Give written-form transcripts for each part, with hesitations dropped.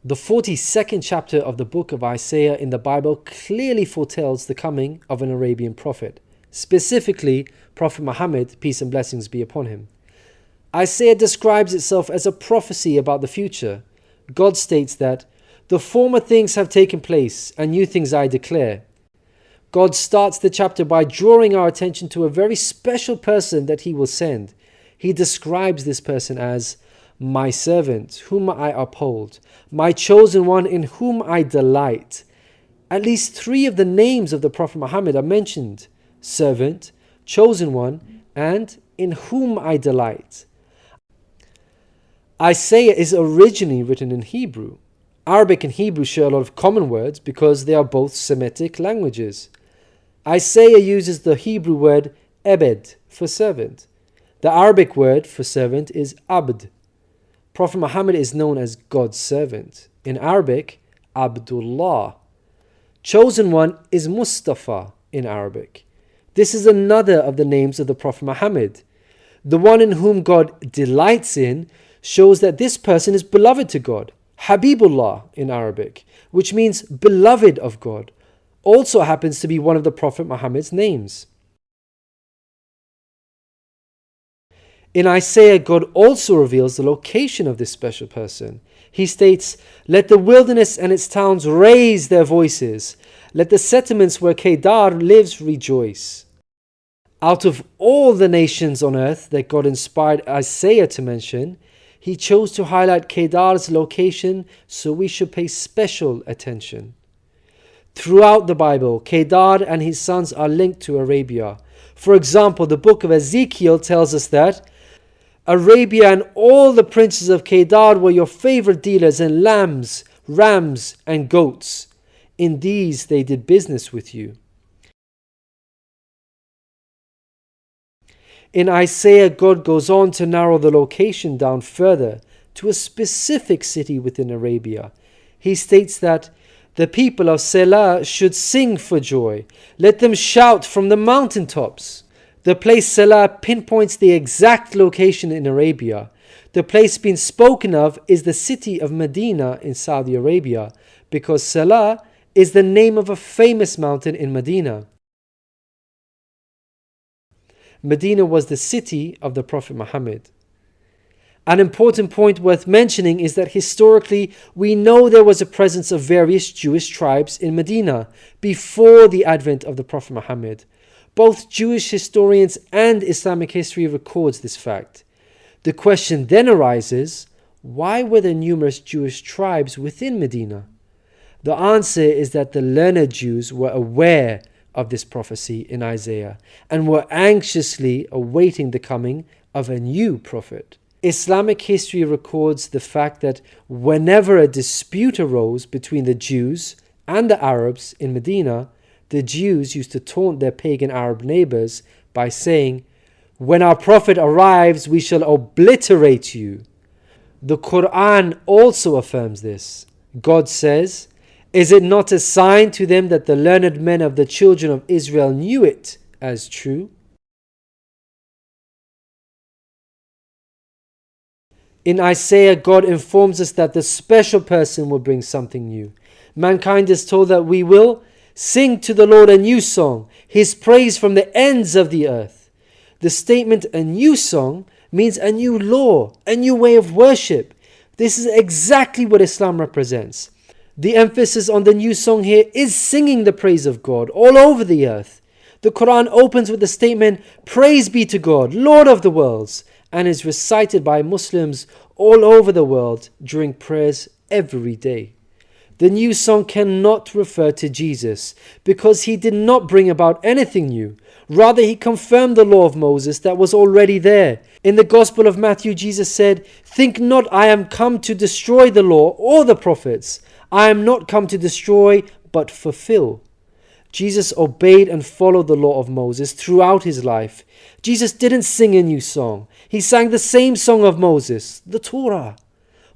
The 42nd chapter of the book of Isaiah in the Bible clearly foretells the coming of an Arabian prophet, specifically Prophet Muhammad, peace and blessings be upon him. Isaiah describes itself as a prophecy about the future. God states that, "The former things have taken place, and new things I declare." God starts the chapter by drawing our attention to a very special person that he will send. He describes this person as my servant, whom I uphold, my chosen one in whom I delight. At least 3 of the names of the Prophet Muhammad are mentioned: servant, chosen one, and in whom I delight. Isaiah is originally written in Hebrew. Arabic and Hebrew share a lot of common words because they are both Semitic languages. Isaiah uses the Hebrew word ebed for servant. The Arabic word for servant is abd. Prophet Muhammad is known as God's servant. In Arabic, Abdullah. Chosen one is Mustafa in Arabic. This is another of the names of the Prophet Muhammad. The one in whom God delights in shows that this person is beloved to God. Habibullah in Arabic, which means beloved of God, also happens to be one of the Prophet Muhammad's names. In Isaiah, God also reveals the location of this special person. He states, "Let the wilderness and its towns raise their voices. Let the settlements where Kedar lives rejoice." Out of all the nations on earth that God inspired Isaiah to mention, he chose to highlight Kedar's location, so we should pay special attention. Throughout the Bible, Kedar and his sons are linked to Arabia. For example, the book of Ezekiel tells us that Arabia and all the princes of Kedar were your favorite dealers in lambs, rams, and goats. In these they did business with you. In Isaiah, God goes on to narrow the location down further to a specific city within Arabia. He states that the people of Selah should sing for joy. Let them shout from the mountaintops. The place Selah pinpoints the exact location in Arabia. The place being spoken of is the city of Madina in Saudi Arabia, because Selah is the name of a famous mountain in Madina. Medina was the city of the Prophet Muhammad. An important point worth mentioning is that historically we know there was a presence of various Jewish tribes in Medina before the advent of the Prophet Muhammad. Both Jewish historians and Islamic history records this fact. The question then arises, why were there numerous Jewish tribes within Medina? The answer is that the learned Jews were aware of this prophecy in Isaiah and were anxiously awaiting the coming of a new prophet. Islamic history records the fact that whenever a dispute arose between the Jews and the Arabs in Medina, the Jews used to taunt their pagan Arab neighbors by saying, "When our prophet arrives, we shall obliterate you." The Quran also affirms this. God says, "Is it not a sign to them that the learned men of the children of Israel knew it as true?" In Isaiah, God informs us that the special person will bring something new. Mankind is told that we will sing to the Lord a new song, His praise from the ends of the earth. The statement "a new song" means a new law, a new way of worship. This is exactly what Islam represents. The emphasis on the new song here is singing the praise of God all over the earth. The Quran opens with the statement, "Praise be to God, Lord of the worlds," and is recited by Muslims all over the world during prayers every day. The new song cannot refer to Jesus because he did not bring about anything new. Rather, he confirmed the law of Moses that was already there. In the Gospel of Matthew, Jesus said, "Think not I am come to destroy the law or the prophets. I am not come to destroy, but fulfill." Jesus obeyed and followed the law of Moses throughout his life. Jesus didn't sing a new song. He sang the same song of Moses, the Torah.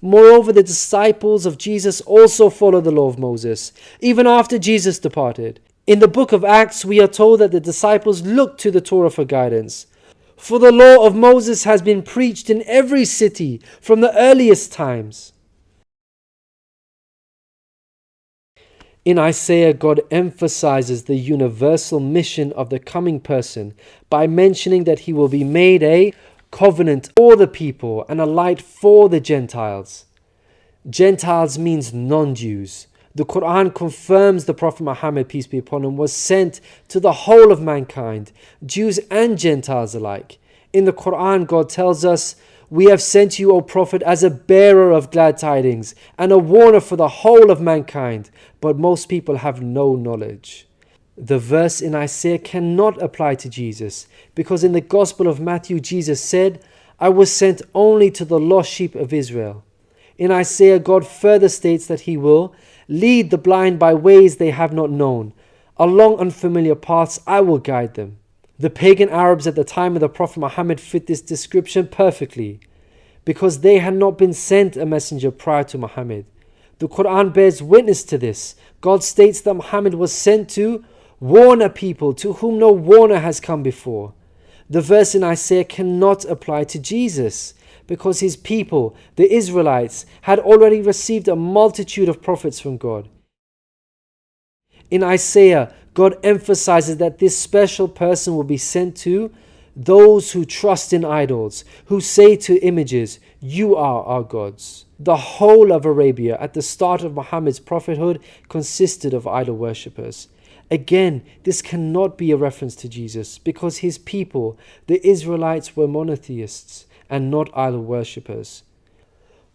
Moreover, the disciples of Jesus also followed the law of Moses, even after Jesus departed. In the book of Acts, we are told that the disciples looked to the Torah for guidance. For the law of Moses has been preached in every city from the earliest times. In Isaiah, God emphasizes the universal mission of the coming person by mentioning that he will be made a covenant for the people and a light for the Gentiles. Gentiles means non-Jews. The Quran confirms the Prophet Muhammad, peace be upon him, was sent to the whole of mankind, Jews and Gentiles alike. In the Quran, God tells us, "We have sent you, O Prophet, as a bearer of glad tidings and a warner for the whole of mankind, but most people have no knowledge." The verse in Isaiah cannot apply to Jesus, because in the Gospel of Matthew, Jesus said, "I was sent only to the lost sheep of Israel." In Isaiah, God further states that he will lead the blind by ways they have not known. Along unfamiliar paths I will guide them. The pagan Arabs at the time of the Prophet Muhammad fit this description perfectly, because they had not been sent a messenger prior to Muhammad. The Quran bears witness to this. God states that Muhammad was sent to warn a people to whom no warner has come before. The verse in Isaiah cannot apply to Jesus, because his people, the Israelites, had already received a multitude of prophets from God. In Isaiah, God emphasizes that this special person will be sent to those who trust in idols, who say to images, "You are our gods." The whole of Arabia at the start of Muhammad's prophethood consisted of idol worshippers. Again, this cannot be a reference to Jesus, because his people, the Israelites, were monotheists and not idol worshippers.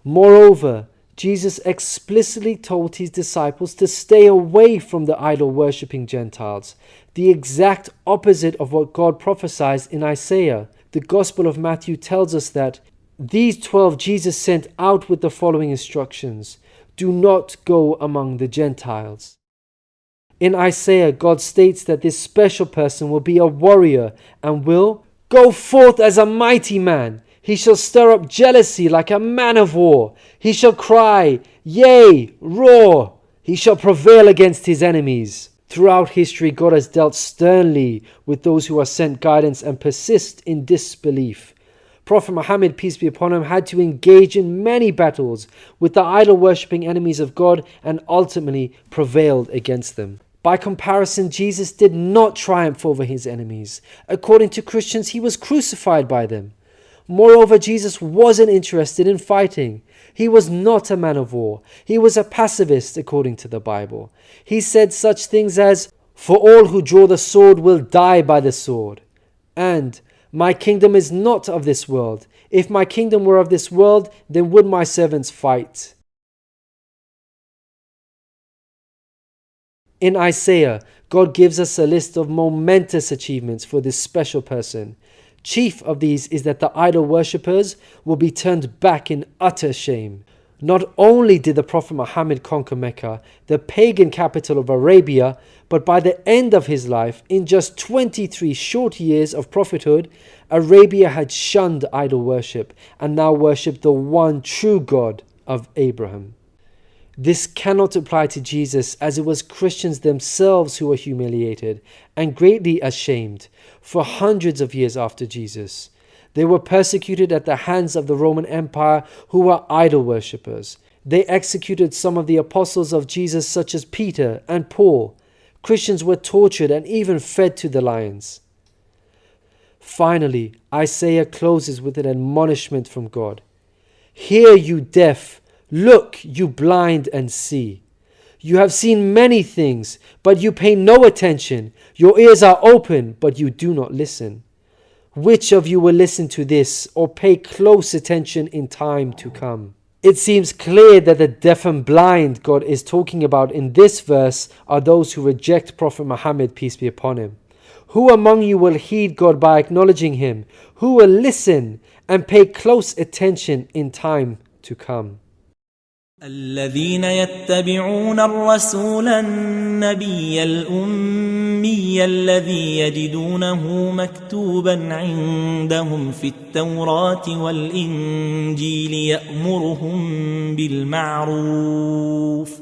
Moreover, Jesus explicitly told his disciples to stay away from the idol-worshipping Gentiles, the exact opposite of what God prophesied in Isaiah. The Gospel of Matthew tells us that these 12 Jesus sent out with the following instructions: do not go among the Gentiles. In Isaiah, God states that this special person will be a warrior and will go forth as a mighty man. He shall stir up jealousy like a man of war. He shall cry, yea, roar. He shall prevail against his enemies. Throughout history, God has dealt sternly with those who are sent guidance and persist in disbelief. Prophet Muhammad, peace be upon him, had to engage in many battles with the idol-worshipping enemies of God and ultimately prevailed against them. By comparison, Jesus did not triumph over his enemies. According to Christians, he was crucified by them. Moreover, Jesus wasn't interested in fighting. He was not a man of war. He was a pacifist, according to the Bible. He said such things as, "For all who draw the sword will die by the sword," and "My kingdom is not of this world. If my kingdom were of this world, then would my servants fight." In Isaiah, God gives us a list of momentous achievements for this special person. Chief of these is that the idol worshippers will be turned back in utter shame. Not only did the Prophet Muhammad conquer Mecca, the pagan capital of Arabia, but by the end of his life, in just 23 short years of prophethood, Arabia had shunned idol worship and now worshipped the one true God of Abraham. This cannot apply to Jesus, as it was Christians themselves who were humiliated and greatly ashamed for hundreds of years after Jesus. They were persecuted at the hands of the Roman Empire, who were idol worshippers. They executed some of the apostles of Jesus, such as Peter and Paul. Christians were tortured and even fed to the lions. Finally, Isaiah closes with an admonishment from God. "Hear, you deaf. Look, you blind, and see. You have seen many things, but you pay no attention. Your ears are open, but you do not listen. Which of you will listen to this or pay close attention in time to come?" It seems clear that the deaf and blind God is talking about in this verse are those who reject Prophet Muhammad, peace be upon him. Who among you will heed God by acknowledging him? Who will listen and pay close attention in time to come? الذين يتبعون الرسول النبي الأمي الذي يجدونه مكتوبا عندهم في التوراة والإنجيل يأمرهم بالمعروف